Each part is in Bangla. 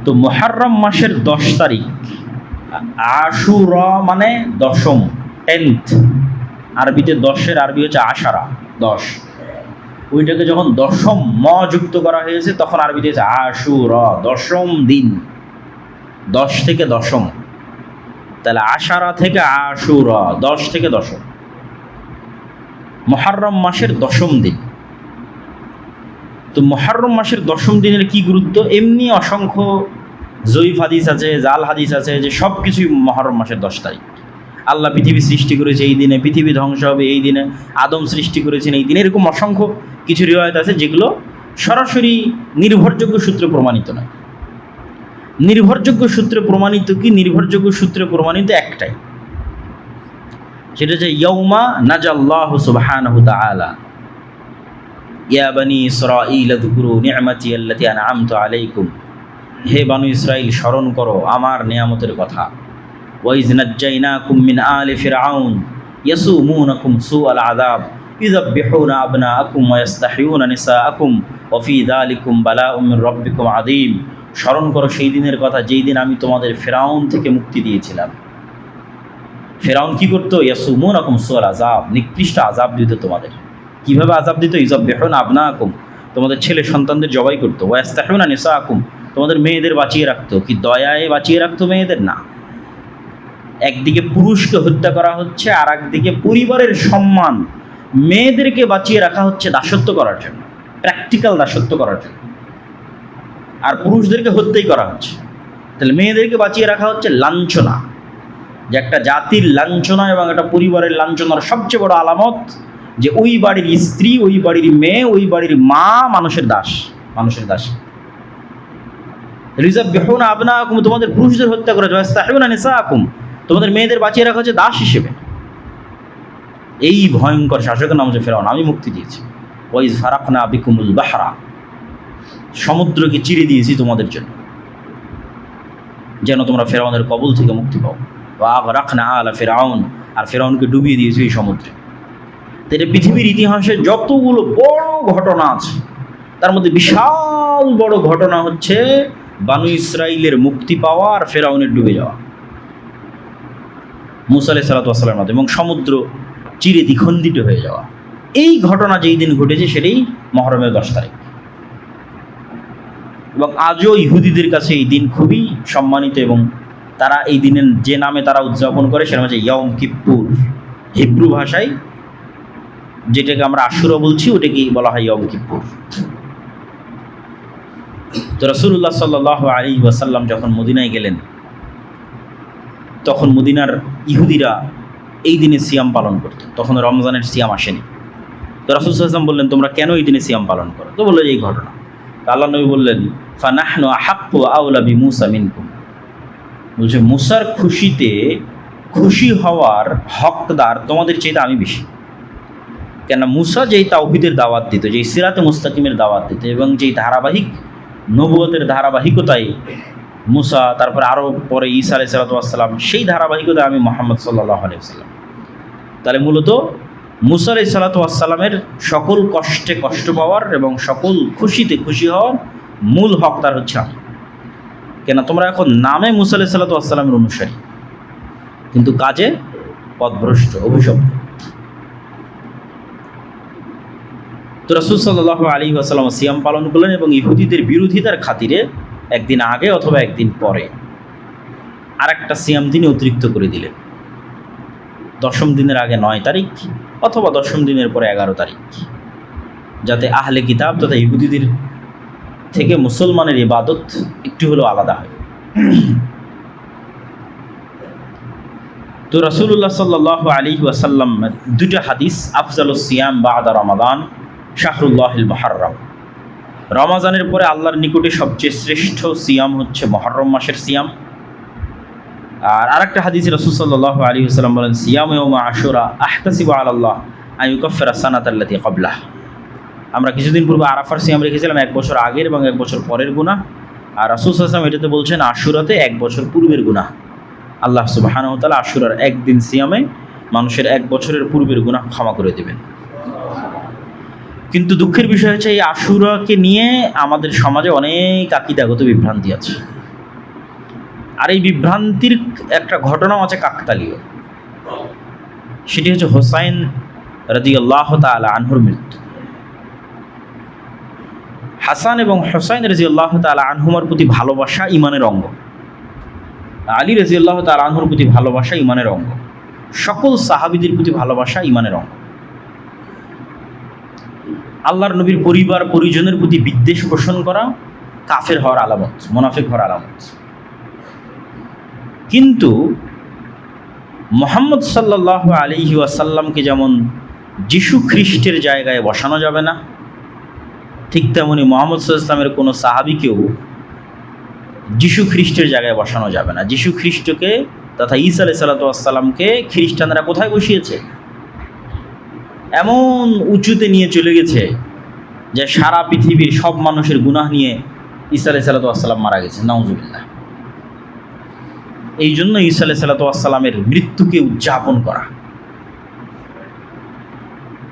তো মুহররম মাসের 10 তারিখ, আশুরা মানে দশম, 10th, আরবিতে 10-এর আরবি হচ্ছে আশারা, 10। ওইটাকে যখন দশম যুক্ত করা হয়েছে তখন আরবিতে হচ্ছে আশুরা, দশম দিন, 10 থেকে দশম। তাহলে আশারা থেকে আশুরা, 10 থেকে দশম, মুহররম মাসের দশম দিন। তো মুহররম মাসের দশম দিনের কি গুরুত্ব? এমনি অসংখ্য জয়ীফ হাদিস আছে, জাল হাদিস আছে যে সব কিছুই মুহররম মাসের 10 তারিখ। আল্লাহ পৃথিবী সৃষ্টি করেছে এই দিনে, পৃথিবী ধ্বংস হবে এই দিনে, আদম সৃষ্টি করেছেন এই দিনে, এরকম অসংখ্য কিছু রিওয়ায়াত আছে যেগুলো সরাসরি নির্ভরযোগ্য সূত্রে প্রমাণিত নয়। নির্ভরযোগ্য সূত্রে প্রমাণিত কি? নির্ভরযোগ্য সূত্রে প্রমাণিত একটাই, সেটা হচ্ছে ইয়াউমা নাজাল্লাহু সুবহানাহু তাআলা ইয়া বানি ইসরাঈল যকুরু নি'মাতি আল্লাতী আন'আমতু আলাইকুম, হে বানু ইসরাইল স্মরণ করো আমার নিয়ামতের কথা। ওয়াইজ নাজ্জাইনাকুম মিন আলি ফিরআউন ইয়াসুমুনাকুম সুআল আযাব ইউযাব্বিহুনা আবনাআকুম ওয়া ইস্তাহইয়ুনা নিসাআকুম ওয়া ফী যালিকুম বালাউম মির রাব্বিকুম আযীম। স্মরণ করো সেই দিনের কথা যেই দিন আমি তোমাদের ফিরআউন থেকে মুক্তি দিয়েছিলাম। ফিরআউন কি করতো? ইয়াসুমুনাকুম সুআল আযাব, নিকৃষ্ট আযাব দিত তোমাদের। কিভাবে আযাব দিত? ইউযাব্বিহুনা আবনাআকুম, তোমাদের ছেলে সন্তানদের জবাই করতো। ওয়া ইস্তাহইয়ুনা নিসাআকুম, তোমাদের মেয়েদের বাঁচিয়ে রাখতো। কি দয়ায় বাঁচিয়ে রাখতো মেয়েদের? না, একদিকে পুরুষকে হত্যা করা হচ্ছে, আর একদিকে পরিবারের সম্মান, মেয়েদেরকে বাঁচিয়ে রাখা হচ্ছে দাসত্ব করার জন্য, প্র্যাকটিক্যাল দাসত্ব করার জন্য, আর পুরুষদেরকে হত্যাই করা হচ্ছে। তাহলে মেয়েদেরকে বাঁচিয়ে রাখা হচ্ছে লাঞ্ছনা, যে একটা জাতির লাঞ্ছনা এবং একটা পরিবারের লাঞ্ছনার সবচেয়ে বড় আলামত যে ওই বাড়ির স্ত্রী, ওই বাড়ির মেয়ে, ওই বাড়ির মা মানুষের দাস, মানুষের দাস। রিযাব্বিহুনা আবনাআকুম, তোমাদের পুরুষদের হত্যা করা হয়। ইস্তাহইয়ুনা নিসাআকুম, তোমাদের মেয়েদের বাঁচিয়ে রাখা হচ্ছে দাস হিসেবে। এই ভয়ঙ্কর শাসকের নাম হচ্ছে ফিরআউন। আমি মুক্তি দিয়েছি। ওয়াইজ ফারাকনা বিকুমুল বাহরা, সমুদ্রকে চিরে দিয়েছি তোমাদের জন্য, যেন তোমরা ফিরআউনের কবল থেকে মুক্তি পাও। ওয়া আগরাকনা আলা ফিরআউন, আর ফিরআউনকে ডুবিয়ে দিয়েছি এই সমুদ্রে। তো এটা পৃথিবীর ইতিহাসে যতগুলো বড় ঘটনা আছে তার মধ্যে বিশাল বড় ঘটনা হচ্ছে বানু ইসরাইলের মুক্তি পাওয়া আর ফিরআউনের ডুবে যাওয়া মুসা আলাইহিস সালাতু ওয়াস সালামের মাধ্যমে, এবং সমুদ্র চিরে দ্বিখণ্ডিত হয়ে যাওয়া। এই ঘটনা যেই দিন ঘটেছে সেটাই মুহররমের 10 তারিখ। এবং আজও ইহুদিদের কাছে এই দিন খুবই সম্মানিত, এবং তারা এই দিনের যে নামে তারা উদযাপন করে সেটা হচ্ছে ইয়ম কিপ্পুর। হিব্রু ভাষায় যেটাকে আমরা আশুরা বলছি ওটাকেই বলা হয় ইয়ম কিপ্পুর। তো রাসূলুল্লাহ সাল্লাল্লাহু আলাইহি ওয়াসাল্লাম যখন মদিনায় গেলেন তখন মদিনার ইহুদিরা এই দিনে সিয়াম পালন করতো। তখন রমজানের সিয়াম আসেনি। তো রাসূল সাল্লাল্লাহু আলাইহি ওয়াসাল্লাম বললেন, তোমরা কেন এই দিনে সিয়াম পালন করো? তো বললো এই ঘটনা। আল্লাহ নবী বললেন, ফানাহনু আহাক্কু আউলা বিমূসা মিনকুম, বলছে মুসার খুশিতে খুশি হওয়ার হকদার তোমাদের চাইতে আমি বেশি। কেন? মুসা যেই তাওহীদের দাওয়াত দিত, যেই সিরাতে মুস্তাকিমের দাওয়াত দিত, এবং যেই ধারাবাহিক নবুয়তের ধারাবাহিকতায় মুসা, তারপরে আরও পরে ঈসা আলাইহিস সালাতু ওয়াস সালাম, সেই ধারাবাহিকতায় আমি মুহাম্মদ সাল্লাল্লাহু আলাইহি ওয়াসাল্লাম। তাহলে মূলত মুসা আলাইহিস সালাতু ওয়াস সালামের সকল কষ্টে কষ্ট পাওয়ার এবং সকল খুশিতে খুশি হওয়ার মূল হকদার হচ্ছে আমি। কেন? তোমরা এখন নামে মুসা আলাইহিস সালাতু ওয়াস সালামের অনুসারী, কিন্তু কাজে পথভ্রষ্ট, অভিশপ্ত। তো রাসূল সাল্লাল্লাহু আলাইহি ওয়াসাল্লাম সিয়াম পালন করলেন, এবং ইহুদিদের বিরোধিতার খাতিরে একদিন আগে অথবা একদিন পরে আরেকটা সিয়াম দিনে অতিরিক্ত করে দিলেন। 10ম দিনের আগে 9 তারিখ অথবা 10ম দিনের পরে 11 তারিখ, যাতে আহলে কিতাব তথা ইহুদিদের থেকে মুসলমানের ইবাদত একটু হলেও আলাদা হয়। তো রাসূলুল্লাহ সাল্লাল্লাহু আলাইহি ওয়াসাল্লাম দুটো হাদিস, আফজালুস সিয়াম বা'দা রমাদান শাহরুল্লাহিল মুহররম, রমাজানের পরে আল্লাহর নিকটে সবচেয়ে শ্রেষ্ঠ সিয়াম হচ্ছে মুহররম মাসের সিয়াম। আর আরেকটা হাদিসে রাসূল সাল্লাল্লাহু আলাইহি ওয়াসাল্লাম বলেন, সিয়াম ইয়াউমা আশুরা আহতাসিবু আলাল্লাহ আন ইউকাফিরা সানাতাল্লাতী ক্বাবলাহ। আমরা কিছুদিন পূর্বে আরাফার সিয়াম রেখেছিলাম 1 বছর আগের এবং 1 বছর পরের গুনাহ, আর রাসূল সাল্লাল্লাহু আলাইহি ওয়াসাল্লাম এটাতে বলছেন আশুরাতে 1 বছর পূর্বের গুনাহ। আল্লাহ সুবহানাহু ওয়া তাআলা আশুরার একদিন সিয়ামে মানুষের 1 বছরের পূর্বের গুনাহ ক্ষমা করে দেবেন। কিন্তু দুঃখের বিষয় হচ্ছে এই আশুরাকে নিয়ে আমাদের সমাজে অনেক আকীদাগত বিভ্রান্তি আছে। আর এই বিভ্রান্তির একটা ঘটনাও আছে কাকতালীয়, সেটি হচ্ছে হোসাইন রাদিয়াল্লাহু তাআলা আনহুর মৃত্যু। হাসান এবং হোসাইন রাদিয়াল্লাহু তাআলা আনহুমার প্রতি ভালোবাসা ইমানের অঙ্গ, আলী রাদিয়াল্লাহু তাআলা আনহুর প্রতি ভালোবাসা ইমানের অঙ্গ, সকল সাহাবীদের প্রতি ভালোবাসা ইমানের অঙ্গ। আল্লাহর নবীর পরিবার পরিজনের প্রতি বিদ্বেষ পোষণ করা কাফের হওয়ার আলামত, মুনাফিক হওয়ার আলামত। কিন্তু মুহাম্মদ সাল্লাল্লাহু আলাইহি ওয়াসাল্লামকে যেমন যিশু খ্রিস্টের জায়গায় বসানো যাবে না, ঠিক তেমনি মুহাম্মদ সাল্লাল্লাহু আলাইহি ওয়াসাল্লামের কোনো সাহাবীকেও যিশু খ্রিস্টের জায়গায় বসানো যাবে না। যিশু খ্রিস্টকে তথা ঈসা আলাইহিস সালাতু ওয়াস সালামকে খ্রিস্টানরা কোথায় বসিয়েছে? এমন উঁচুতে নিয়ে চলে গেছে যে সারা পৃথিবীর সব মানুষের গুনাহ নিয়ে ঈসা আলাইহিস সালাতু ওয়াস সালাম মারা গেছে, নাউজুবিল্লাহ। এই জন্য ঈসা আলাইহিস সালাতু ওয়াস সালামের মৃত্যুকে উদযাপন করা,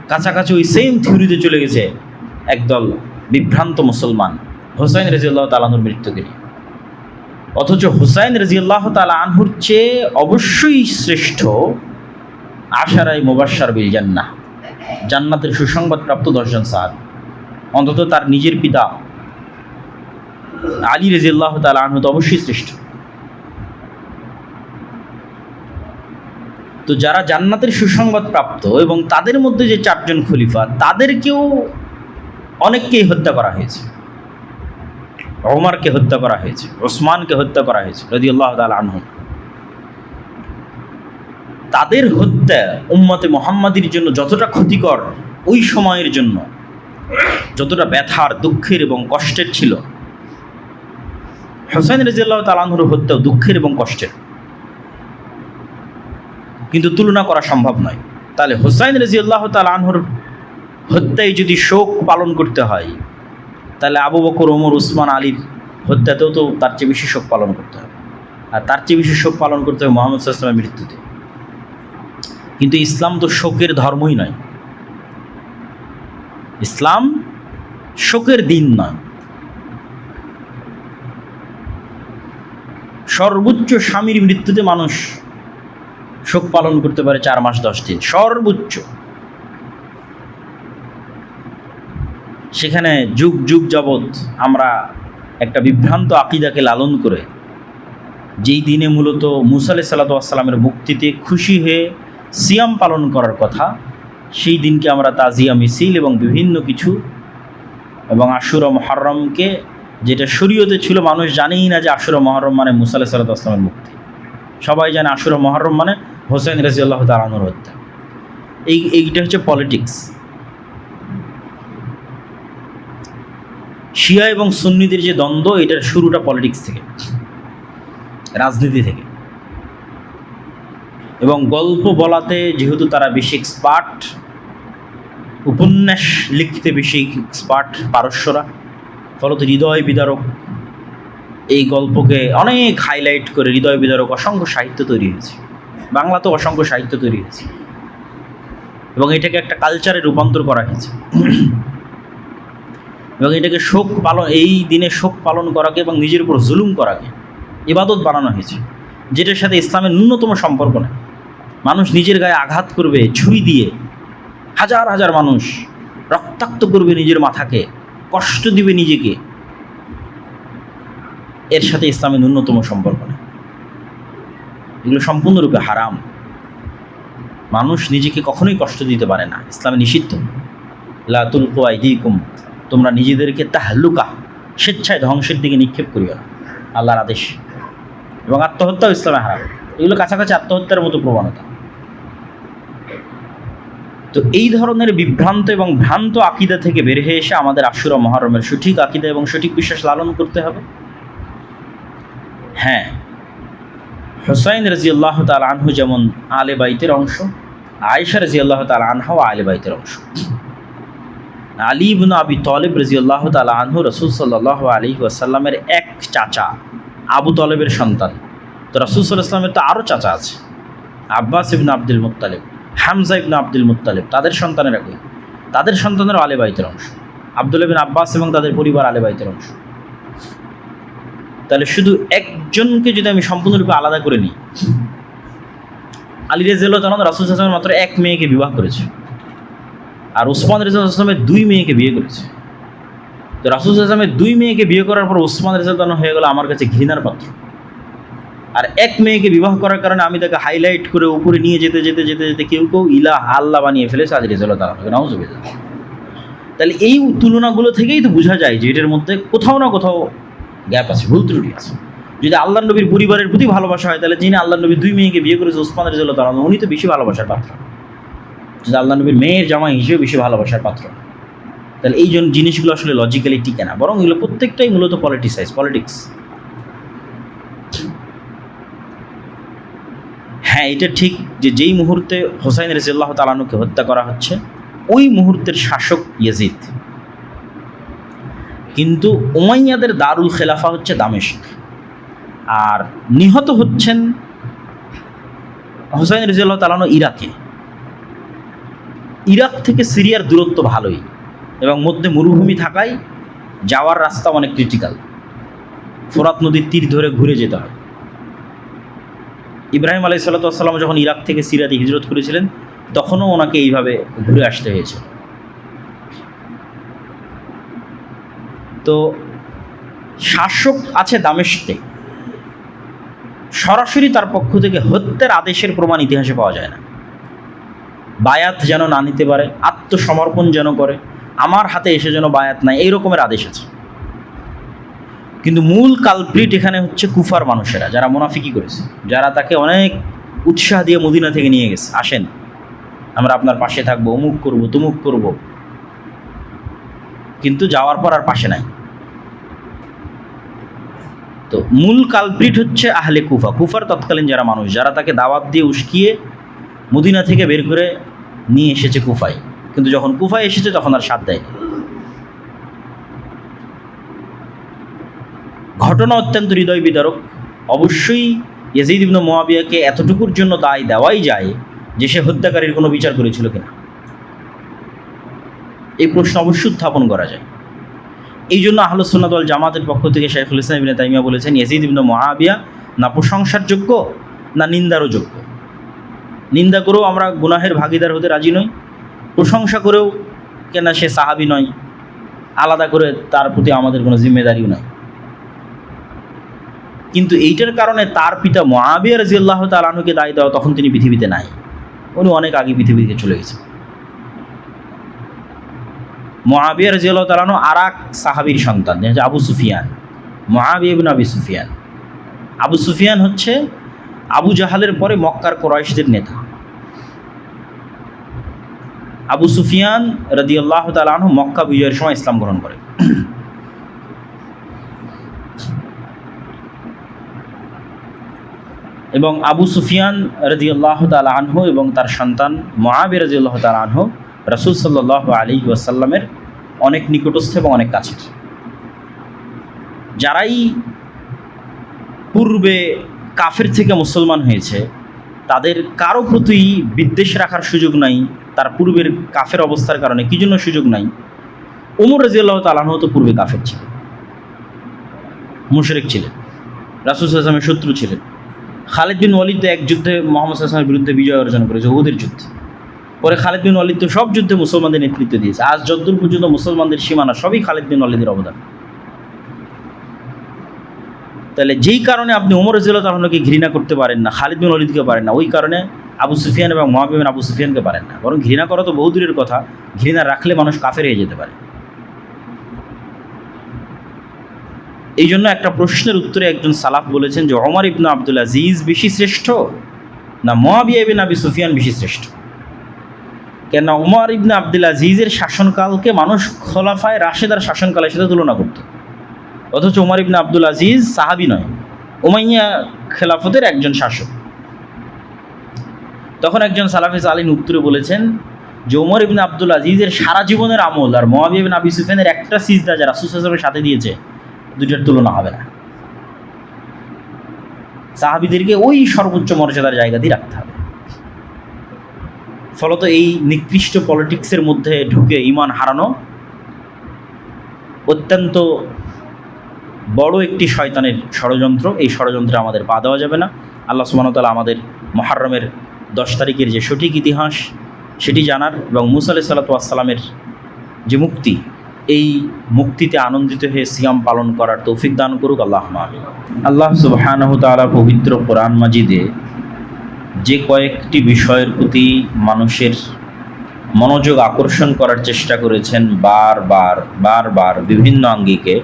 কাছাকাছি ওই সেম থিওরিতে চলে গেছে একদল বিভ্রান্ত মুসলমান হুসাইন রাদিয়াল্লাহু তাআলা আনহুর মৃত্যুকে নিয়ে। অথচ হুসাইন রাদিয়াল্লাহু তাআলা আনহুর চেয়ে অবশ্যই শ্রেষ্ঠ আশারায়ে মুবাশশার বিল জান্নাহ, জান্নাতের সুসংবাদপ্রাপ্ত 10 জন সাহাবী। অন্তত তার নিজের পিতা আলী রাদিয়াল্লাহু তাআলা আনহু তো অবশ্যই শ্রেষ্ঠ। তো যারা জান্নাতের সুসংবাদ প্রাপ্ত এবং তাদের মধ্যে যে 4 জন খলিফা, তাদেরকেও অনেককেই হত্যা করা হয়েছে। ওমরকে হত্যা করা হয়েছে, ওসমানকে হত্যা করা হয়েছে রাদিয়াল্লাহু তাআলা আনহু। তাদের হত্যা উম্মতে মুহাম্মাদির জন্য যতটা ক্ষতিকর, ওই সময়ের জন্য যতটা ব্যথার, দুঃখের এবং কষ্টের ছিল, হুসাইন রাদিয়াল্লাহু তাআলা আনহুর হত্যাও দুঃখের এবং কষ্টের, কিন্তু তুলনা করা সম্ভব নয়। তাহলে হুসাইন রাদিয়াল্লাহু তাআলা আনহুর হত্যায় যদি শোক পালন করতে হয়, তাহলে আবু বকর, ওমর, উসমান, আলীর হত্যাতেও তো তার চেয়ে বেশি শোক পালন করতে হবে। আর তার চেয়ে বেশি শোক পালন করতে হবে মুহাম্মদ সাল্লাল্লাহু আলাইহি ওয়াসাল্লামের মৃত্যুতে। কিন্তু ইসলাম তো শোকের ধর্মই নয়, ইসলাম শোকের দিন নয়। সর্বোচ্চ স্বামীর মৃত্যুতে মানুষ শোক পালন করতে পারে 4 মাস 10 দিন, সর্বোচ্চ। সেখানে যুগ যুগ যাবৎ আমরা একটা বিভ্রান্ত আকীদাকে লালন করে, যেই দিনে মূলত মুসা আলাইহিস সালাতু ওয়াস সালামের মুক্তিতে খুশি হয়ে সিয়াম পালন করার কথা, সেই দিনকে আমরা তাজিয়া মিছিল এবং বিভিন্ন কিছু, এবং আশুরা মুহররমকে, যেটা শরীয়তে ছিল মানুষ জানেই না যে আশুরা মুহররম মানে মুসা আলাইহিস সালাতু ওয়াস সালামের মুক্তি। সবাই জানে আশুরা মুহররম মানে হোসেন রাদিয়াল্লাহু তাআলা আনহুর হত্যা। এইটা হচ্ছে পলিটিক্স। শিয়া এবং সুন্নিদের যে দ্বন্দ্ব, এটার শুরুটা পলিটিক্স থেকে, রাজনীতি থেকে। এবং গল্প বলাতে যেহেতু তারা বেশি এক্সপার্ট, উপন্যাস লিখতে বেশি এক্সপার্ট পারস্যরা, ফলত হৃদয় বিদারক এই গল্পকে অনেক হাইলাইট করে হৃদয় বিদারক অসংখ্য সাহিত্য তৈরি হয়েছে। বাংলাতেও অসংখ্য সাহিত্য তৈরি হয়েছে এবং এটাকে একটা কালচারে রূপান্তর করা হয়েছে। এবং এটাকে শোক পালন, এই দিনে শোক পালন করাকে এবং নিজের উপর জুলুম করাকে ইবাদত বানানো হয়েছে, যেটার সাথে ইসলামের ন্যূনতম সম্পর্ক নেই। মানুষ নিজের গায়ে আঘাত করবে ছুরি দিয়ে, হাজার হাজার মানুষ রক্তাক্ত করবে নিজের মাথাকে, কষ্ট দিবে নিজেকে, এর সাথে ইসলামের ন্যূনতম সম্পর্ক নেই। এগুলো সম্পূর্ণরূপে হারাম। মানুষ নিজেকে কখনোই কষ্ট দিতে পারে না, ইসলামে নিষিদ্ধ। লা তুলকু আইদিকুম, তোমরা নিজেদেরকে তাহলুকা, স্বেচ্ছায় ধ্বংসের দিকে নিক্ষেপ করিও না, আল্লাহর আদেশ। এবং আত্মহত্যাও ইসলামে হারাম। এগুলো কাছাকাছি আত্মহত্যার মতো প্রবণতা। তো এই ধরনের বিভ্রান্ত এবং ভ্রান্ত আকীদা থেকে বের হয়ে এসে আমাদের আশুরা মুহররমের সঠিক আকীদা এবং সঠিক বিশ্বাস লালন করতে হবে। হ্যাঁ, হুসাইন রাদিয়াল্লাহু তাআলা আনহু যেমন আলে বাইতের অংশ, আয়েশা রাদিয়াল্লাহু তাআলা আনহাও আলে বাইতের অংশ। আলী ইবনে আবি তালিব রাদিয়াল্লাহু তাআলা আনহু রাসূল সাল্লাল্লাহু আলাইহি ওয়াসাল্লামের এক চাচা, আবু তালেবের সন্তান। তো রাসূল সাল্লাল্লাহু আলাইহি ওয়াসাল্লামের তো আরও চাচা আছে, আব্বাস ইবনে আব্দুল মুত্তালিব, হামজা ইবনে আব্দুল মুত্তালিব, তাদের সন্তানেরা কই? তাদের সন্তানেরও আলে বাইতের অংশ। আব্দুল্লাহ বিন আব্বাস এবং তাদের পরিবার আলে বাইতের অংশ। তাহলে শুধু একজনকে যদি আমি সম্পূর্ণরূপে আলাদা করে নিই, আলী রাদিয়াল্লাহু তাআলা রাসূল সাল্লাল্লাহু আলাইহি ওয়াসাল্লাম মাত্র এক মেয়েকে বিবাহ করেছে, আর ওসমান রাদিয়াল্লাহু আনহু দুই মেয়েকে বিয়ে করেছে। তো রাসূল সাল্লাল্লাহু আলাইহি ওয়াসাল্লাম দুই মেয়েকে বিয়ে করার পর ওসমান রাদিয়াল্লাহু আনহু হয়ে গেল আমার কাছে ঘৃণার পাত্র, আর এক মেয়েকে বিবাহ করার কারণে আমি তাকে হাইলাইট করে উপরে নিয়ে যেতে যেতে যেতে যেতে কেউ কেউ ইলাহ আল্লাহ বানিয়ে ফেলেছে আলী রাদিয়াল্লাহু তাআলা, নাউযুবিল্লাহ। তাহলে এই তুলনাগুলো থেকেই তো বোঝা যায় যে এটার মধ্যে কোথাও না কোথাও গ্যাপ আছে, ভুল ত্রুটি আছে। যদি আল্লাহ নবীর পরিবারের প্রতি ভালোবাসা হয়, তাহলে যিনি আল্লাহ নবীর দুই মেয়েকে বিয়ে করেছে ওসমান রাদিয়াল্লাহু তাআলা উনি তো বেশি ভালোবাসার পাত্র, যদি আল্লাহ নবীর মেয়ের জামাই হিসেবে বেশি ভালোবাসার পাত্র। তাহলে এই জন্য জিনিসগুলো আসলে লজিক্যালি টিকে না, বরং এগুলো প্রত্যেকটাই মূলত পলিটিক্স। হ্যাঁ, এটা ঠিক যে যেই মুহূর্তে হোসাইন রাদিয়াল্লাহু তাআলা আনহুকে হত্যা করা হচ্ছে ওই মুহূর্তের শাসক ইয়াজিদ, কিন্তু উমাইয়াদের দারুল খেলাফা হচ্ছে দামেস্ক, আর নিহত হচ্ছেন হোসাইন রাদিয়াল্লাহু তাআলা আনহু ইরাকে। ইরাক থেকে সিরিয়ার দূরত্ব ভালোই, এবং মধ্যে মরুভূমি থাকায় যাওয়ার রাস্তা অনেক ক্রিটিক্যাল, ফোরাত নদীর তীর ধরে ঘুরে যেতে হয়। ইব্রাহিম আলাইহিস সালাতু ওয়াস সালাম যখন ইরাক থেকে সিরিয়াতে হিজরত করেছিলেন তখনও ওনাকে এইভাবে ঘুরে আসতে হয়েছে। তো শাসক আছে দামেস্কে, সরাসরি তার পক্ষ থেকে হত্যার আদেশের প্রমাণ ইতিহাসে পাওয়া যায় না। বায়াত যেন না নিতে পারে, আত্মসমর্পণ যেন করে, আমার হাতে এসে যেন বায়াত নাই, এই রকমের আদেশ আছে। কিন্তু মূল কালপ্রিট এখানে হচ্ছে কুফার মানুষেরা, যারা মুনাফিকি করেছে, যারা তাকে অনেক উৎসাহ দিয়ে মদিনা থেকে নিয়ে গেছে, আসেন আমরা আপনার পাশে থাকবো, অমুক করব তমুক করব, কিন্তু যাওয়ার পর আর পাশে নাই। তো মূল কালপ্রিট হচ্ছে আহলে কুফা, কুফার তৎকালীন যারা মানুষ, যারা তাকে দাওয়াত দিয়ে উস্কিয়ে মদিনা থেকে বের করে নিয়ে এসেছে কুফায়, কিন্তু যখন কুফায় এসেছে তখন আর সাথ দেয়নি। ঘটনা অত্যন্ত হৃদয় বিদারক। অবশ্যই ইয়াজিদ ইবনে মুআবিয়াকে এতটুকুর জন্য দায় দেওয়াই যায় যে সে হত্যাকারীর কোনো বিচার করেছিল কিনা, এই প্রশ্ন অবশ্যই উত্থাপন করা যায়। এই জন্য আহলুস সুন্নাত ওয়াল জামাতের পক্ষ থেকে শাইখুল ইসলাম ইবনে তাইমিয়া বলেছেন ইয়াজিদ ইবনে মুআবিয়া না প্রশংসার যোগ্য না নিন্দারও যোগ্য। নিন্দা করেও আমরা গুনাহের ভাগিদার হতে রাজি নই, প্রশংসা করেও কেন সে সাহাবী নয়, আলাদা করে তার প্রতি আমাদের কোনো জিম্মেদারিও নাই। কিন্তু এইটার কারণে তার পিতা মুআবিয়া রাদিয়াল্লাহু তাআলা আনহুকে দায় দেওয়া, তখন তিনি পৃথিবীতে নাই, উনি অনেক আগে পৃথিবী থেকে চলে গেছেন। মুআবিয়া রাদিয়াল্লাহু তাআলা আনহু আর এক সাহাবীর সন্তান, যে আবু সুফিয়ান, মুআবিয়া ইবনে আবি সুফিয়ান। আবু সুফিয়ান হচ্ছে আবু জাহালের পরে মক্কার কুরাইশদের নেতা। আবু সুফিয়ান রাদিয়াল্লাহু তাআলা আনহু মক্কা বিজয়ের সময় ইসলাম গ্রহণ করে। এবং আবু সুফিয়ান রাদিয়াল্লাহু তাআলা আনহু এবং তার সন্তান মুআবিয়া রাদিয়াল্লাহু তাআলা আনহু রাসূল সাল্লাল্লাহু আলাইহি ওয়াসাল্লামের অনেক নিকটস্থ এবং অনেক কাছের। যারাই পূর্বে কাফের থেকে মুসলমান হয়েছে তাদের কারো প্রতি বিদ্বেষ রাখার সুযোগ নাই, তার পূর্বের কাফের অবস্থার কারণে। কী জন্য সুযোগ নাই? ওমর রাদিয়াল্লাহু তাআলা আনহু তো পূর্বে কাফের ছিলেন, মুশরিক ছিলেন, রাসূল সাল্লাল্লাহু আলাইহি ওয়াসাল্লামের শত্রু ছিলেন। খালিদ বিন ওয়ালিদ এক যুদ্ধে মুহাম্মদ সাল্লাল্লাহু আলাইহি ওয়াসাল্লামের বিরুদ্ধে বিজয় অর্জন করেছে, উহুদের যুদ্ধে। পরে খালিদ বিন ওয়ালিদ তো সব যুদ্ধে মুসলমানদের নেতৃত্ব দিয়েছে। আজ যতদূর পর্যন্ত মুসলমানদের সীমানা সবই খালিদ বিন ওয়ালিদের অবদান। তাহলে যেই কারণে আপনি ওমর রাদিয়াল্লাহু তাআলা আনহুকে ঘৃণা করতে পারেন না, খালিদ বিন ওয়ালিদকে পারেন না, ওই কারণে আবু সুফিয়ান এবং মুআবিয়া বিন আবু সুফিয়ানকে পারেন না। বরং ঘৃণা করা তো বহু দূরের কথা, ঘৃণা রাখলে মানুষ কাফের হয়ে যেতে পারে। এই জন্য একটা প্রশ্নের উত্তরে একজন সালাফ বলেছেন যে ওমর ইবনে আব্দুল আজিজ বেশি শ্রেষ্ঠ না মুআবিয়া ইবনে আবি সুফিয়ান বেশি শ্রেষ্ঠ? কেন ওমর ইবনে আব্দুল আজিজের শাসনকালকে মানুষ খোলাফায়ে রাশেদার শাসনকালের সাথে তুলনা করত, অথচ ওমর ইবনে আব্দুল আজিজ সাহাবী নয়, উমাইয়া খেলাফতের একজন শাসক। তখন একজন সালাফে সালিন উত্তরে বলেছেন যে ওমর ইবনে আব্দুল আজিজের সারা জীবনের আমল আর মুআবিয়া ইবনে আবি সুফিয়ানের একটা সিজদা যারা রাসূল সাল্লাল্লাহু আলাইহি ওয়াসাল্লামের সাথে দিয়েছে, দুইটার তুলনা হবে না। সাহাবীদেরকে ওই সর্বোচ্চ মর্যাদার জায়গাতেই রাখতে হবে। ফলত এই নিকৃষ্ট পলিটিক্সের মধ্যে ঢুকে ঈমান হারানো অত্যন্ত বড় একটি শয়তানের ষড়যন্ত্র। এই ষড়যন্ত্রে আমাদের পা দেওয়া যাবে না। আল্লাহ সুবহানাহু ওয়া তাআলা আমাদের মুহররমের 10 তারিখের যে সঠিক ইতিহাস সেটি জানার এবং মুসা আলাইহিস সালাতু ওয়াস সালামের যে মুক্তি, এই মুক্তিতে আনন্দিত হয়ে সিয়াম পালন করার তৌফিক দান করুক আল্লাহুম্মা আমিন। আল্লাহ সুবহানাহু ওয়া তাআলা পবিত্র কোরআন মাজিদে যে কয়েকটি বিষয়ের প্রতি মানুষের মনোযোগ আকর্ষণ করার চেষ্টা করেছেন বারবার বিভিন্ন আঙ্গিকে,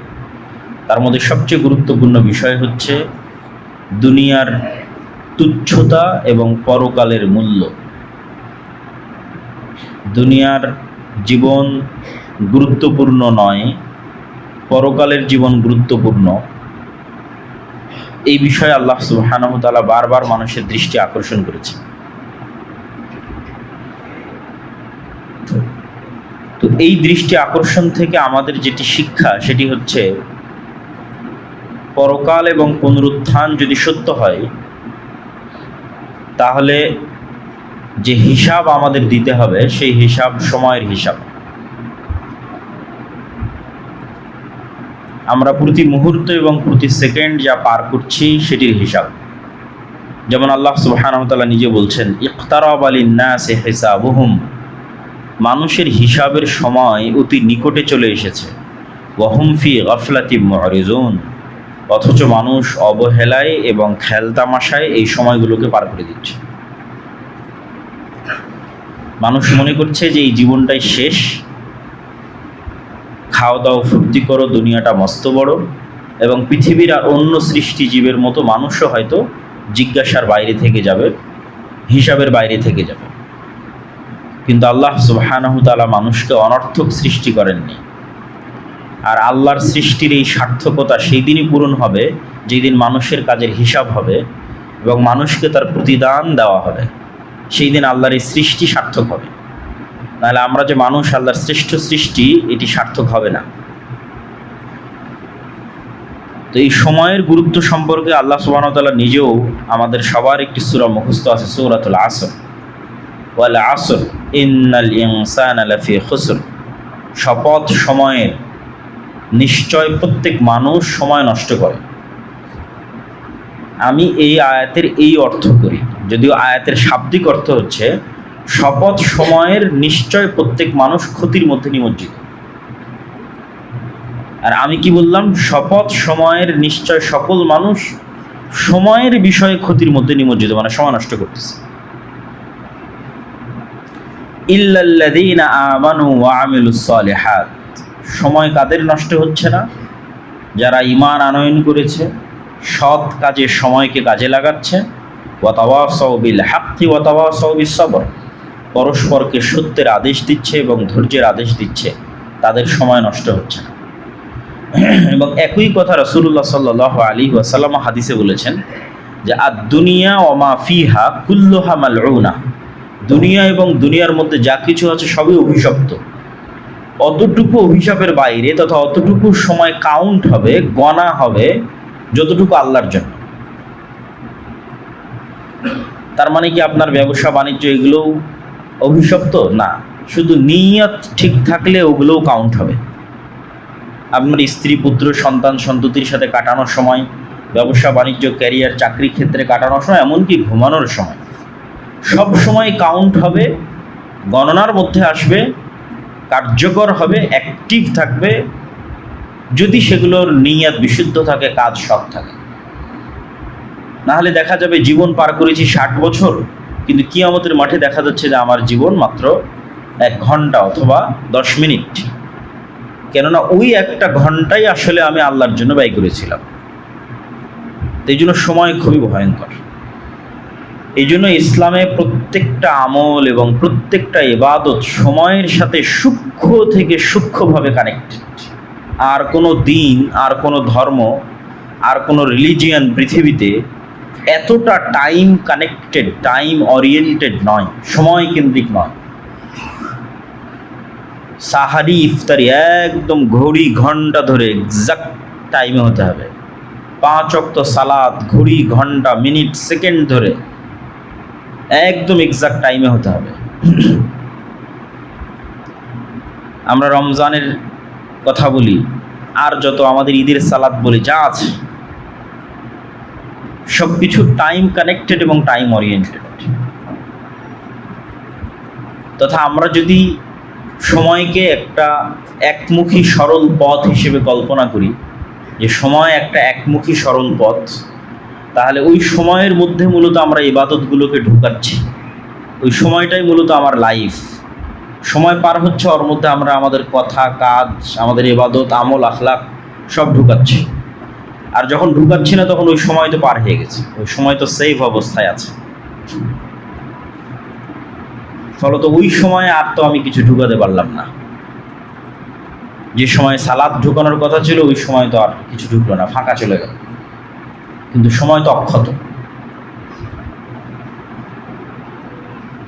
তার মধ্যে সবচেয়ে গুরুত্বপূর্ণ বিষয় হচ্ছে দুনিয়ার তুচ্ছতা এবং পরকালের মূল্য। দুনিয়ার জীবন গুরুত্বপূর্ণ নয়, পরকালের জীবন গুরুত্বপূর্ণ। এই বিষয়ে আল্লাহ সুবহানাহু ওয়া তাআলা বারবার মানুষের দৃষ্টি আকর্ষণ করেছে। তো এই দৃষ্টি আকর্ষণ থেকে আমাদের যেটি শিক্ষা সেটি হচ্ছে, পরকাল এবং পুনরুত্থান যদি সত্য হয়, তাহলে যে হিসাব আমাদের দিতে হবে সেই হিসাব সময়ের হিসাব। আমরা প্রতি মুহূর্ত এবং প্রতি সেকেন্ড যা পার করছি সেটির হিসাব। যেমন আল্লাহ সুবহানাহু ওয়া তাআলা নিজে বলছেন, ইকতারাবা লিন-নাসি হিসাবুহুম, মানুষের হিসাবের সময় অতি নিকটে চলে এসেছে। ওয়া হুম ফি গাফলাতিম মুরিজুন, অথচ মানুষ অবহেলায় এবং খেলতামাশায় এই সময়গুলোকে পার করে দিচ্ছে। মানুষ মনে করছে যে এই জীবনটাই শেষ, খাও দাও ফুর্তি করো, দুনিয়াটা মস্ত বড়, এবং পৃথিবীর আর অন্য সৃষ্টি জীবের মতো মানুষও হয়তো জিজ্ঞাসার বাইরে থেকে যাবে, হিসাবের বাইরে থেকে যাবে। কিন্তু আল্লাহ সুবহানাহু ওয়া তাআলা মানুষকে অনর্থক সৃষ্টি করেননি। আর আল্লাহর সৃষ্টির এই সার্থকতা সেই দিনই পূরণ হবে যেই দিন মানুষের কাজের হিসাব হবে এবং মানুষকে তার প্রতিদান দেওয়া হবে। সেই দিন আল্লাহর এই সৃষ্টি সার্থক হবে। নাহলে আমরা যে মানুষ, আল্লাহর শ্রেষ্ঠ সৃষ্টি, এটি সার্থক হবে না। তো এই সময়ের গুরুত্ব সম্পর্কে আল্লাহ সুবহানাহু ওয়া তাআলা নিজেও, আমাদের সবার একটি সূরা মুখস্থ আছে, সূরাতুল আসর, ওয়াল আসর ইন্নাল ইনসানা লাফি খুসর, শপথ সময়ের, নিশ্চয় প্রত্যেক মানুষ সময় নষ্ট করে। আমি এই আয়াতের এই অর্থ করি, যদিও আয়াতের শাব্দিক অর্থ হচ্ছে শপথ সময়ের, নিশ্চয় প্রত্যেক মানুষ ক্ষতির মধ্যে নিমজ্জিত। আর আমি কি বললাম? শপথ সময়ের, নিশ্চয় সকল মানুষ সময়ের বিষয়ে ক্ষতির মধ্যে নিমজ্জিত, মানে সময় নষ্ট করতেছে। ইল্লাল্লাযীনা আমানু ওয়া আমিলুস সালিহাত, সময় কাদের নষ্ট হচ্ছে না? যারা ঈমান আনয়ন করেছে, সৎ কাজে সময়কে কাজে লাগাচ্ছে। ওয়া তাওয়াসাউ বিল হাক্কি ওয়া তাওয়াসাউ বিস সবর, পরস্পরকে সত্যের আদেশ দিচ্ছে এবং ধৈর্যের আদেশ দিচ্ছে, তাদের সময় নষ্ট হচ্ছে না। এবং একই কথা রাসূলুল্লাহ সাল্লাল্লাহু আলাইহি ওয়াসাল্লাম হাদিসে বলেছেন যে আদ-দুনিয়া ওয়া মা ফিহা কুল্লুহা মালউনা, দুনিয়া এবং দুনিয়ার মধ্যে যা কিছু আছে সবই অভিশপ্ত। অতটুকু অভিশাপের বাইরে তথা অতটুকু সময় কাউন্ট হবে, গণা হবে যতটুকু আল্লাহর জন্য। তার মানে কি আপনার ব্যবসা বাণিজ্য এগুলোও অভিশপ্ত? না, শুধু নিয়ত ঠিক থাকলে ওগুলোও কাউন্ট হবে। আপনার স্ত্রী, পুত্র, সন্তান, সন্ততির সাথে কাটানোর সময়, ব্যবসা বাণিজ্য, ক্যারিয়ার, চাকরি ক্ষেত্রে কাটানোর সময়, এমনকি ঘুমানোর সময়, সব সময় কাউন্ট হবে, গণনার মধ্যে আসবে, কার্যকর হবে, অ্যাক্টিভ থাকবে, যদি সেগুলোর নিয়ত বিশুদ্ধ থাকে, কাজ সৎ থাকে। নাহলে দেখা যাবে জীবন পার করেছি 60 বছর, কিন্তু কিয়ামতের মাঠে দেখা যাচ্ছে যে আমার জীবন মাত্র 1 ঘন্টা অথবা 10 মিনিট। কেননা ওই একটা ঘন্টাই আসলে আমি আল্লাহর জন্য ব্যয় করেছিলাম। এই জন্য সময় খুবই ভয়ঙ্কর। এই জন্য ইসলামে প্রত্যেকটা আমল এবং প্রত্যেকটা ইবাদত সময়ের সাথে সূক্ষ্ম থেকে সূক্ষ্মভাবে কানেক্টেড। আর কোনো দিন, আর কোনো ধর্ম, আর কোনো রিলিজিয়ান পৃথিবীতে এতটা টাইম কানেক্টেড, টাইম ওরিয়েন্টেড নয়, সময় কেন্দ্রিক নয়। সাহারি, ইফতারি একদম ঘড়ি ঘন্টা ধরে এক্সাক্ট টাইমে হতে হবে। 5 ওয়াক্ত সালাত ঘড়ি ঘন্টা মিনিট সেকেন্ড ধরে একদম এক্সাক্ট টাইমে হতে হবে। আমরা রমজানের কথা বলি, আর যত আমাদের ঈদের সালাত বলে যা আছে সব কিছু টাইম কানেক্টেড এবং টাইম ওরিয়েন্টেড। তথা আমরা যদি সময়কে একটা একমুখী সরল পথ হিসেবে কল্পনা করি, যে সময় একটা একমুখী সরল পথ, তাহলে ওই সময়ের মধ্যে মূলত আমরা ইবাদতগুলোকে ঢুকাচ্ছি। ওই সময়টাই মূলত আমার লাইফ। সময় পার হচ্ছে, ওর মধ্যে আমরা আমাদের কথা, কাজ, আমাদের ইবাদত, আমল, আখলাক সব ঢুকাচ্ছি। আর যখন ঢুকাচ্ছি না তখন ওই সময় তো পার হয়ে গেছে, ওই সময় তো সেফ অবস্থায় আছে। ফলত ওই সময় আর তো আমি কিছু ঢুকাতে পারলাম না। যে সময় সালাত ঢুকানোর কথা ছিল ওই সময় তো আর কিছু ঢুকলো না, ফাঁকা চলে গেল। কিন্তু সময় তো অক্ষত।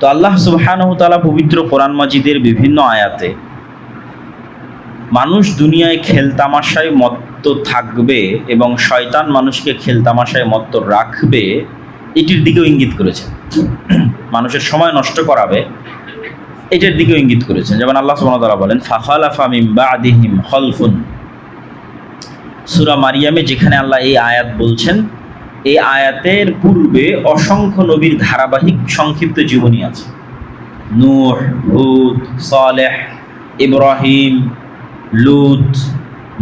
তো আল্লাহ সুবহানাহু ওয়া তাআলা পবিত্র কোরআন মাজিদের বিভিন্ন আয়াতে মানুষ দুনিয়ায় খেলতামাশায় মত্ত থাকবে এবং শয়তান মানুষকে খেলতামাশায় মত্ত রাখবে, এটির দিকেও ইঙ্গিত করেছেন। মানুষের সময় নষ্ট করাবে, এটার দিকেও ইঙ্গিত করেছেন। যেমন আল্লাহ সুবহানাহু ওয়া তাআলা বলেন, ফাখালাফা মিন বা'দিহিম খালফুন। সূরা মারিয়ামে যেখানে আল্লাহ এই আয়াত বলছেন, এই আয়াতের পূর্বে অসংখ্য নবীর ধারাবাহিক সংক্ষিপ্ত জীবনী আছে। নূহ, হুদ, সালেহ, ইব্রাহিম, লূত,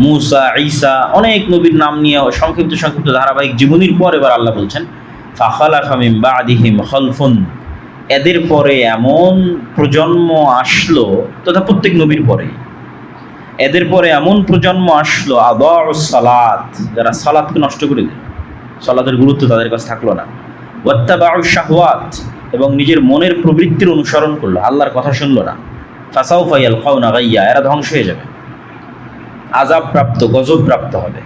মূসা, ঈসা, অনেক নবীর নাম নিয়ে সংক্ষিপ্ত ধারাবাহিক জীবনীর পর এবার আল্লাহ বলছেন, ফাখালাফা মিন বা'দিহিম খালফুন। এদের পরে এমন প্রজন্ম আসলো, তথা প্রত্যেক নবীর পরে এদের পরে এমন প্রজন্ম আসলো, আদাউস সালাত, যারা সালাতকে নষ্ট করে দিল, সালাতের গুরুত্ব তাদের কাছে থাকলো না। ওয়াত্তাবাউশ শাহওয়াত, এবং নিজের মনের প্রবৃত্তির অনুসরণ করলো, আল্লাহর কথা শুনলো না। ফাসাউফা ইয়ালকাউনা গাইয়া, এরা ধ্বংস হয়ে যাবে, আযাব প্রাপ্ত, গজব প্রাপ্ত হবে।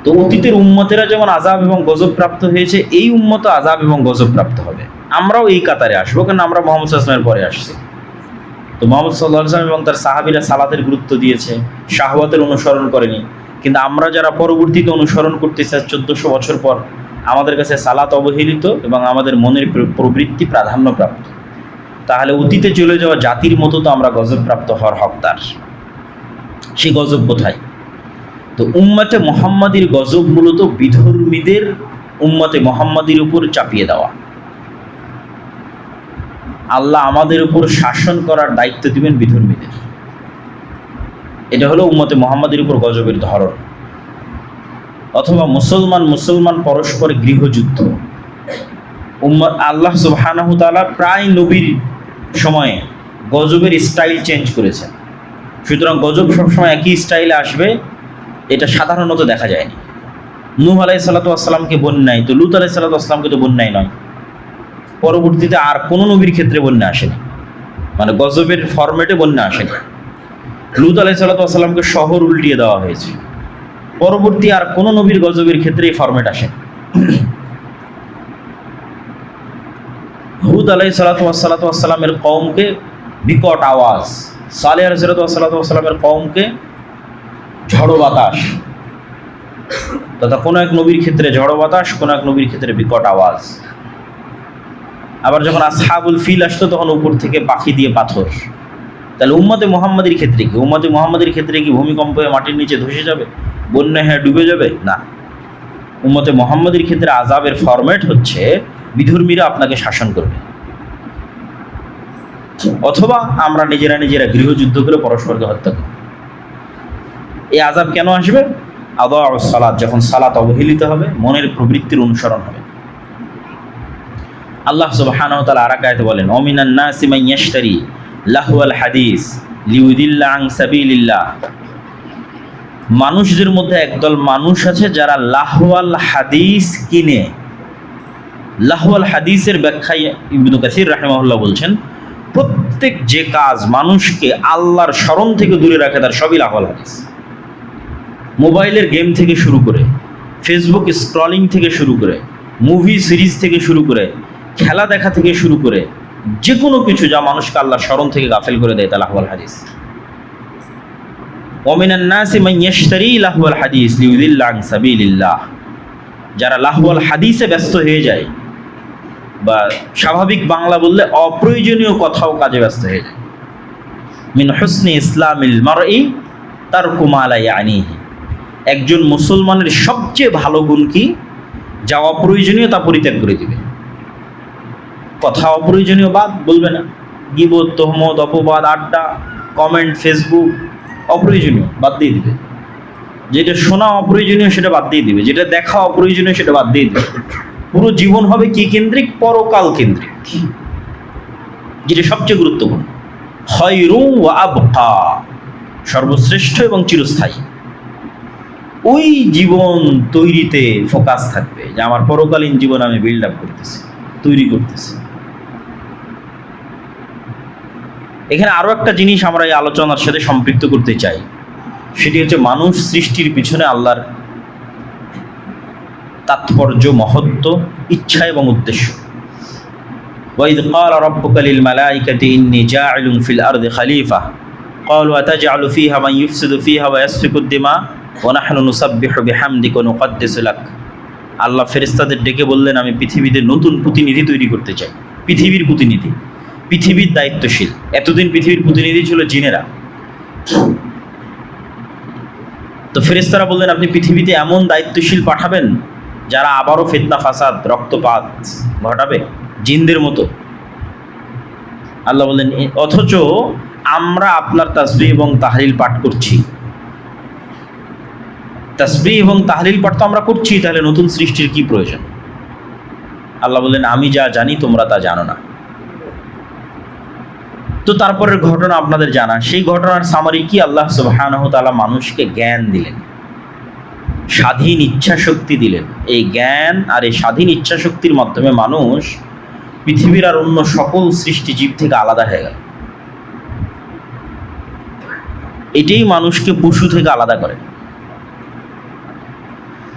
তো অতীতের উম্মতেরা যেমন আযাব এবং গজব প্রাপ্ত হয়েছে, এই উম্মত আযাব এবং গজব প্রাপ্ত হবে। আমরাও এই কাতারে আসবো, কারণ আমরা মুহাম্মদ সাল্লাল্লাহু আলাইহি ওয়াসাল্লামের পরে আসছি। তো মুহাম্মদ সাল্লাল্লাহু আলাইহি ওয়াসাল্লাম এবং তার সাহাবীরা সালাতের গুরুত্ব দিয়েছে, শাহওয়াতের অনুসরণ করেনি। কিন্তু আমরা যারা পরবর্তীতে অনুসরণ করতেছি 1400 বছর পর, আমাদের কাছে সালাত অবহেলিত এবং আমাদের মনের প্রবৃত্তি প্রাধান্যপ্রাপ্ত। তাহলে অতীতে চলে যাওয়া জাতির মতো তো আমরা গজব প্রাপ্ত হওয়ার হকদার। সেই গজব কোথায়? তো উম্মতে মুহাম্মাদির গজব মূলত বিধর্মীদের উম্মতে মুহাম্মাদির উপর চাপিয়ে দেওয়া। আল্লাহ আমাদের উপর শাসন করার দায়িত্ব দিবেন বিধর্মীদের। এটা হলো উম্মতে মুহাম্মাদির উপর গজবের ধরন। অথবা মুসলমান পরস্পর গৃহযুদ্ধ। আল্লাহ সুবহানাহু ওয়া তাআলা প্রায় নবীর সময়ে গজবের স্টাইল চেঞ্জ করেছেন। সুতরাং গজব সবসময় একই স্টাইলে আসবে, এটা সাধারণত দেখা যায়নি। নূহ আলাইহিস সালাতু ওয়াস সালামকে বন্যায়, তো লূত আলাইহিস সালাতু ওয়াস সালামকে তো বন্যায় নয়। পরবর্তীতে আর কোনো নবীর ক্ষেত্রে বন্যা আসেনি, মানে গজবের ফরম্যাটে বন্যা আসেনি। লূত আলাইহিস সালাতু ওয়াস সালামকে শহর উল্টিয়ে দেওয়া হয়েছে। পরবর্তী আর কোনো নবীর গজবের ক্ষেত্রে এই ফরম্যাট আসেনি। হুদ আলাইহিস সালাতু ওয়াস সালামের কওমকে বিকট আওয়াজ, সালেহ আলাইহিস সালাতু ওয়াস সালামের কওমকে ঝড়ো বাতাস, তথা কোনো এক নবীর ক্ষেত্রে ঝড়ো বাতাস, কোনো এক নবীর ক্ষেত্রে বিকট আওয়াজ। আবার যখন আসহাবুল ফিল আসতো তখন উপর থেকে পাখি দিয়ে পাথর। তাহলে উম্মতে মুহাম্মাদির ক্ষেত্রে কি? উম্মতে মুহাম্মাদির ক্ষেত্রে কি ভূমিকম্প হয়ে মাটির নিচে ধসে যাবে, বন্যা হয়ে ডুবে যাবে? না। উম্মতে মুহাম্মাদির ক্ষেত্রে আযাবের ফরম্যাট হচ্ছে বিধর্মীরা আপনাকে শাসন করবে, অথবা আমরা নিজেরা গৃহযুদ্ধ করে পরস্পরকে হত্যা করব। এই আযাব কেন আসবে? আদাউস সালাত, যখন সালাত অবহেলিত হবে, মনের প্রবৃত্তির অনুসরণ হবে। আল্লাহ সুবহানাহু ওয়া তাআলা আরেক আয়াতে বলেন, ওমিনান নাসি মান ইয়াশতারি লাহওয়াল হাদিস লিউদিল্লা আন সাবিলিল্লাহ। মানুষদের মধ্যে একদল মানুষ আছে যারা লাহওয়াল হাদিস কিনে। লাহওয়াল হাদিসের ব্যাখ্যায় ইবনে কাসির রাহিমাহুল্লাহ বলছেন, প্রত্যেক যে কাজ মানুষকে আল্লাহর স্মরণ থেকে দূরে রাখে তার সবই লাহওয়াল হাদিস। মোবাইলের গেম থেকে শুরু করে, ফেসবুক স্ক্রলিং থেকে শুরু করে, মুভি সিরিজ থেকে শুরু করে, খেলা দেখা থেকে শুরু করে, যে কোনো কিছু যা মানুষকে আল্লাহর স্মরণ থেকে গাফেল করে দেয় তা লাহওয়াল হাদিস। ওমিনান নাসি মান ইয়াশতারি লাহওয়াল হাদিস লিউদিল্লা আন সাবিলিল্লাহ। যারা লাহওয়াল হাদিসে ব্যস্ত হয়ে যায়, বা স্বাভাবিক বাংলা বললে অপ্রয়োজনীয় কথা ও কাজে ব্যস্ত হয়ে যায়। মিন হুসনি ইসলামিল মারই তারকু মা লা ইয়ানিহি, একজন মুসলমানের সবচেয়ে ভালো গুণ কি? যা অপ্রয়োজনীয় তা পরিত্যাগ করে দিবে। কথা অপ্রয়োজনীয় বাদ বলবে না, গীবত, তোহমত, অপবাদ, আড্ডা, কমেন্ট, ফেসবুক অপ্রয়োজনীয় বাদ দিয়ে দিবে। যেটা শোনা অপ্রয়োজনীয় সেটা বাদ দিয়ে দিবে, যেটা দেখা অপ্রয়োজনীয় সেটা বাদ দিয়ে দিবে। পুরো জীবন হবে কি কেন্দ্রিক? পরকাল কেন্দ্রিক, যেটা সবচেয়ে গুরুত্বপূর্ণ। খায়রুন ওয়া আবকা, সর্বশ্রেষ্ঠ এবং চিরস্থায়ী। ওই জীবন তৈরিতে ফোকাস থাকবে, যে আমার পরকালীন জীবন আমি বিল্ড আপ করতেছি, তৈরি করতেছি। এখানে আরো একটা জিনিস আমরা এই আলোচনার সাথে সম্পৃক্ত করতে চাই, সেটি হচ্ছে মানুষ সৃষ্টির পিছনে আল্লাহর তাৎপর্য, মহত্ব, ইচ্ছা এবং উদ্দেশ্য। وَإِذْ قَالَ رَبُّكَ لِلْمَلَائِكَةِ إِنِّي جَاعِلٌ فِي الْأَرْضِ خَلِيفَةً قَالُوا أَتَجْعَلُ فِيهَا مَن يُفْسِدُ فِيهَا وَيَسْفِكُ الدِّمَاءَ وَنَحْنُ نُسَبِّحُ بِحَمْدِكَ وَنُقَدِّسُ لَكَ। আল্লাহ ফেরেশতাদের ডেকে বললেন, আমি পৃথিবীতে নতুন প্রতিনিধি তৈরি করতে চাই, পৃথিবীর প্রতিনিধি, পৃথিবীর দায়িত্বশীল। এতদিন পৃথিবীর প্রতিনিধি ছিল জিনেরা। তো ফেরেশতারা বললেন, আপনি পৃথিবীতে এমন দায়িত্বশীল পাঠাবেন যারা আবারও ফিতনা, ফাসাদ, রক্তপাত ঘটাবে, জিনদের মতো। আল্লাহ বললেন, অথচ আমরা আপনার তাসবিহ এবং তাহলিল পাঠ করছি। তাসবিহ এবং তাহলিল পাঠ তো আমরা করছি, তাহলে নতুন সৃষ্টির কি প্রয়োজন? আল্লাহ বললেন, আমি যা জানি তোমরা তা জানো না। তো তারপরের ঘটনা আপনাদের জানা, সেই ঘটনার সামারি কি? আল্লাহ সুবহানাহু ওয়া তাআলা মানুষকে জ্ঞান দিলেন, স্বাধীন ইচ্ছা শক্তি দিলেন। এই জ্ঞান আর এই স্বাধীন ইচ্ছা শক্তির মাধ্যমে মানুষ পৃথিবীর আর অন্য সকল সৃষ্টি জীব থেকে আলাদা হয়ে গেল। এটাই মানুষকে পশু থেকে আলাদা করে।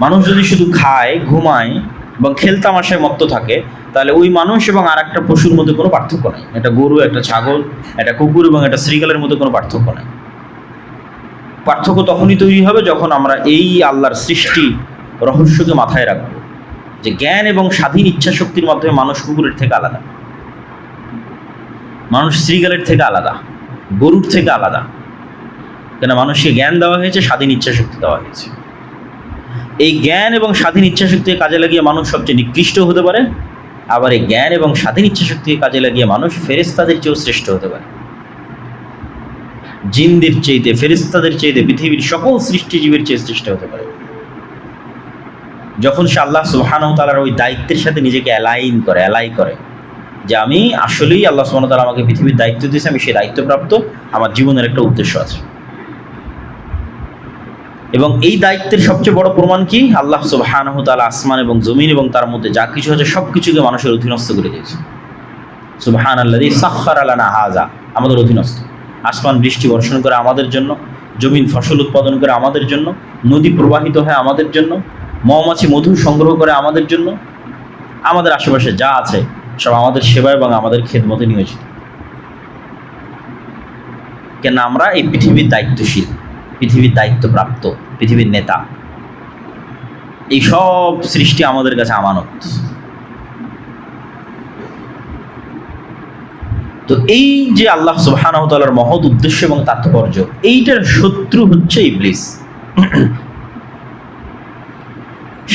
মানুষ যদি শুধু খায়, ঘুমায় এবং খেলতামাশায় মত্ত থাকে, তাহলে ওই মানুষ এবং আর একটা পশুর মধ্যে কোনো পার্থক্য নেই। একটা গরু, একটা ছাগল, একটা কুকুর এবং একটা শ্রীগালের মধ্যে কোনো পার্থক্য নেই। পার্থক্য তখনই তৈরি হবে যখন আমরা এই আল্লাহর সৃষ্টি রহস্যকে মাথায় রাখবো, যে জ্ঞান এবং স্বাধীন ইচ্ছা শক্তির মাধ্যমে মানুষ কুকুরের থেকে আলাদা, মানুষ শ্রীগালের থেকে আলাদা, গরুর থেকে আলাদা। কেন? মানুষকে জ্ঞান দেওয়া হয়েছে, স্বাধীন ইচ্ছা শক্তি দেওয়া হয়েছে। এই জ্ঞান এবং স্বাধীন ইচ্ছা শক্তিকে কাজে লাগিয়ে মানুষ সবচেয়ে নিকৃষ্ট হতে পারে, আবার এই জ্ঞান এবং স্বাধীন ইচ্ছা শক্তিকে কাজে লাগিয়ে মানুষ ফেরেশতাদের চেয়েও শ্রেষ্ঠ হতে পারে। জিনদের চাইতে, ফেরেশতাদের চাইতে, পৃথিবীর সকল সৃষ্টিজীবের চেয়ে শ্রেষ্ঠ হতে পারে, যখন সে আল্লাহ সুবহানাহু ওয়া তাআলার ওই দায়িত্বের সাথে নিজেকে অ্যালাই করে, যে আমি আসলেই আল্লাহ সুবহানাহু ওয়া তাআলা আমাকে পৃথিবীর দায়িত্ব দিয়েছে, আমি সেই দায়িত্বপ্রাপ্ত, আমার জীবনের একটা উদ্দেশ্য আছে। এবং এই দায়িত্বের সবচেয়ে বড় প্রমাণ কি? আল্লাহ সুবহানাহু ওয়া তাআলা আসমান এবং জমিন এবং তার মধ্যে যা কিছু আছে সব কিছুকে মানুষের অধীনস্থ করে দিয়েছে। সুবহানাল্লাযী সাখখারা লানা হাযা, আমাদের অধীনস্থ। আসমান বৃষ্টি বর্ষণ করে আমাদের জন্য, জমিন ফসল উৎপাদন করে আমাদের জন্য, নদী প্রবাহিত হয় আমাদের জন্য, মৌমাছি মধু সংগ্রহ করে আমাদের জন্য। আমাদের আশেপাশে যা আছে সব আমাদের সেবা এবং আমাদের খেদমতে নিয়োজিত। কেন? আমরা এই পৃথিবীর দায়িত্বশীল, পৃথিবীর দায়িত্বপ্রাপ্ত, পৃথিবীর নেতা। এই সব সৃষ্টি আমাদের কাছে আমানত। তো এই যে আল্লাহ সুবহানাহু ওয়া তাআলার মহৎ উদ্দেশ্য এবং তাৎপর্য, এইটার শত্রু হচ্ছে ইবলিস।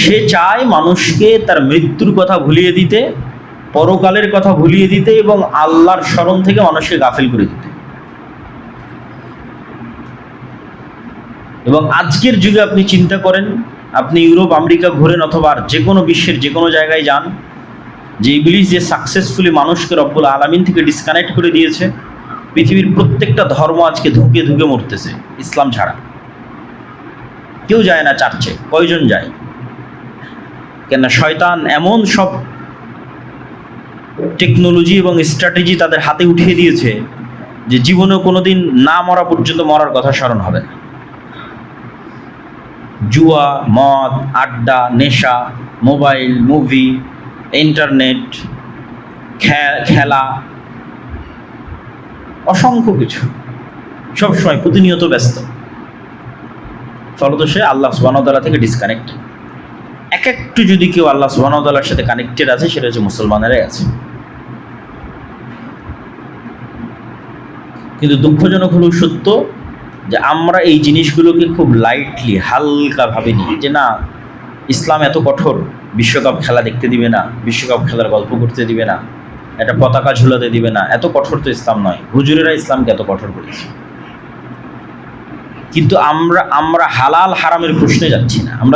সে চায় মানুষকে তার মৃত্যুর কথা ভুলিয়ে দিতে, পরকালের কথা ভুলিয়ে দিতে এবং আল্লাহর স্মরণ থেকে মানুষকে গাফিল করে দিতে। এবং আজকের যুগে আপনি চিন্তা করেন, আপনি ইউরোপ, আমেরিকা ঘোরেন অথবা যে কোনো বিশ্বের যে কোনো জায়গায় যান, যে ইবলিস যে সাকসেসফুলি মানুষকে রব্বুল আলামিন থেকে ডিসকানেক্ট করে দিয়েছে। পৃথিবীর প্রত্যেকটা ধর্ম আজকে ধুকে ধুকে মরতেছে, ইসলাম ছাড়া। কেউ যায় না চার্চে, কয়জন যায়? কেন? শয়তান এমন সব টেকনোলজি এবং স্ট্র্যাটেজি তাদের হাতে উঠিয়ে দিয়েছে যে জীবনেও কোনোদিন না মরা পর্যন্ত মরার কথা স্মরণ হবে না। জুয়া, মদ, আড্ডা, নেশা, মোবাইল, মুভি, ইন্টারনেট, খেলা, অসংখ্য কিছু, সবসময় প্রতিনিয়ত ব্যস্ত। ফলত সে আল্লাহ সুবহানাহু ওয়া তাআলা থেকে ডিসকানেক্ট। একটু যদি কেউ আল্লাহ সুবহানাহু ওয়া তাআলার সাথে কানেক্টেড আছে, সেটা হচ্ছে মুসলমানেরাই আছে। কিন্তু দুঃখজনক হলেও সত্য, যে আমরা এই জিনিসগুলোকে খুব লাইটলি হালকাভাবে নিই, যে না ইসলাম এত কঠোর, বিশ্বকাপ খেলা দেখতে দিবে না, বিশ্বকাপ খেলার গল্প করতে দিবে না, একটা পতাকা ঝুলাতে দিবে না, এত কঠোর তো ইসলাম নয়, হুজুরেরা ইসলামকে এত কঠোর করেছে। কিন্তু আমরা হালাল হারামের প্রশ্নে যাচ্ছি না, আমরা